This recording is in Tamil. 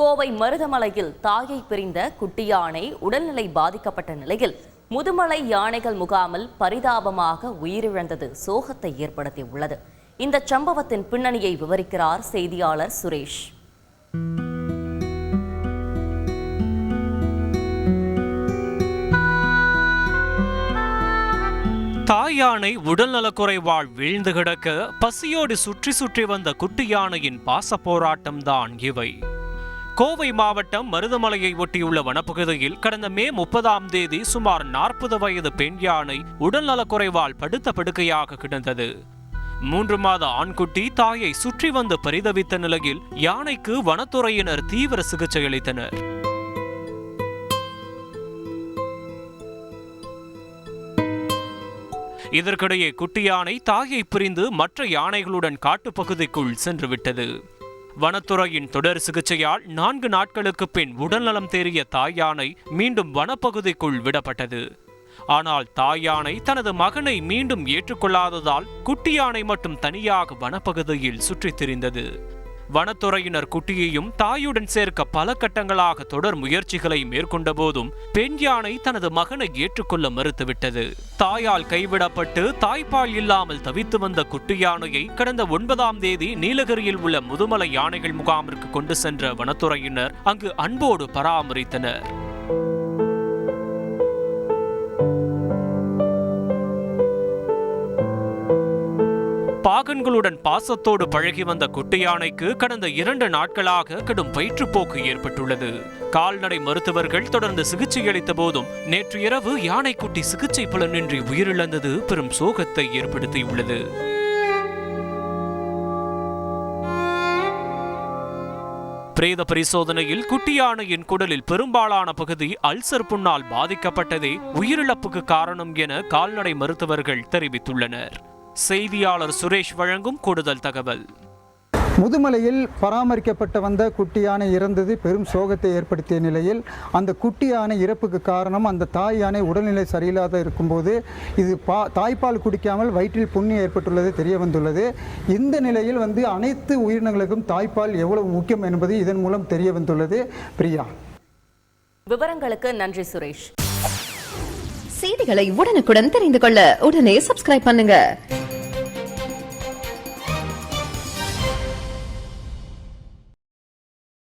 கோவை மருதமலையில் தாயை பிரிந்த குட்டி யானை உடல்நிலை பாதிக்கப்பட்ட நிலையில் முதுமலை யானைகள் முகாமில் பரிதாபமாக உயிரிழந்தது சோகத்தை ஏற்படுத்தியுள்ளது. இந்த சம்பவத்தின் பின்னணியை விவரிக்கிறார் செய்தியாளர் சுரேஷ். தாய் யானை உடல்நலக்குறைவால் வீழ்ந்து கிடக்க பசியோடு சுற்றி சுற்றி வந்த குட்டி யானையின் பாச போராட்டம்தான் இவை. கோவை மாவட்டம் மருதமலையை ஒட்டியுள்ள வனப்பகுதியில் கடந்த மே 30ஆம் தேதி சுமார் 40 வயது பெண் யானை உடல்நலக்குறைவால் படுத்த படுக்கையாக கிடந்தது. 3 மாத ஆண்குட்டி தாயை சுற்றி வந்து பரிதவித்த நிலையில் யானைக்கு வனத்துறையினர் தீவிர சிகிச்சை அளித்தனர். இதற்கிடையே குட்டி யானை தாயை பிரிந்து மற்ற யானைகளுடன் காட்டுப்பகுதிக்குள் சென்றுவிட்டது. வனத்துறையின் தொடர் சிகிச்சையால் 4 நாட்களுக்கு பின் உடல்நலம் தேறிய தாய் யானை மீண்டும் வனப்பகுதிக்குள் விடப்பட்டது. ஆனால் தாய் யானை தனது மகனை மீண்டும் ஏற்றுக்கொள்ளாததால் குட்டி யானை மட்டும் தனியாக வனப்பகுதியில் சுற்றித் திரிந்தது. வனத்துறையினர் குட்டியையும் தாயுடன் சேர்க்க பல கட்டங்களாக தொடர் முயற்சிகளை மேற்கொண்ட போதும் பெண் யானை தனது மகனை ஏற்றுக்கொள்ள மறுத்துவிட்டது. தாயால் கைவிடப்பட்டு தாய்ப்பால் இல்லாமல் தவித்து வந்த குட்டி யானையை கடந்த 9ஆம் தேதி நீலகிரியில் உள்ள முதுமலை யானைகள் முகாமிற்கு கொண்டு சென்ற வனத்துறையினர் அங்கு அன்போடு பராமரித்தனர். பாகன்களுடன் பாசத்தோடு பழகி வந்த குட்டி யானைக்கு கடந்த 2 நாட்களாக கடும் வயிற்றுப்போக்கு ஏற்பட்டுள்ளது. கால்நடை மருத்துவர்கள் தொடர்ந்து சிகிச்சை அளித்த போதும் நேற்று இரவு யானைக்குட்டி சிகிச்சை பலனின்றி உயிரிழந்தது பெரும் சோகத்தை ஏற்படுத்தியுள்ளது. பிரேத பரிசோதனையில் குட்டி யானையின் குடலில் பெரும்பாலான பகுதி அல்சர் புண்ணால் பாதிக்கப்பட்டதே உயிரிழப்புக்கு காரணம் என கால்நடை மருத்துவர்கள் தெரிவித்துள்ளனர். செய்தியாளர் சுரேஷ் வழங்கும் கூடுதல் தகவல். முதுமலையில் பராமரிக்கப்பட்ட வந்த குட்டி யானை இறந்தது பெரும் சோகத்தை ஏற்படுத்திய நிலையில் அந்த குட்டி யானை இறப்புக்கு காரணம் அந்த தாய் யானை உடல்நிலை சரியில்லாத இருக்கும்போது இது தாய்ப்பால் குடிக்காமல் வயிற்றில் புண்ணு ஏற்பட்டுள்ளது தெரிய வந்துள்ளது. இந்த நிலையில் அனைத்து உயிரினங்களுக்கும் தாய்ப்பால் எவ்வளவு முக்கியம் என்பது இதன் மூலம் தெரிய வந்துள்ளது. பிரியா, விவரங்களுக்கு நன்றி சுரேஷ். செய்திகளை உடனுக்குடன் தெரிந்து கொள்ள உடனே சப்ஸ்கிரைப் பண்ணுங்க.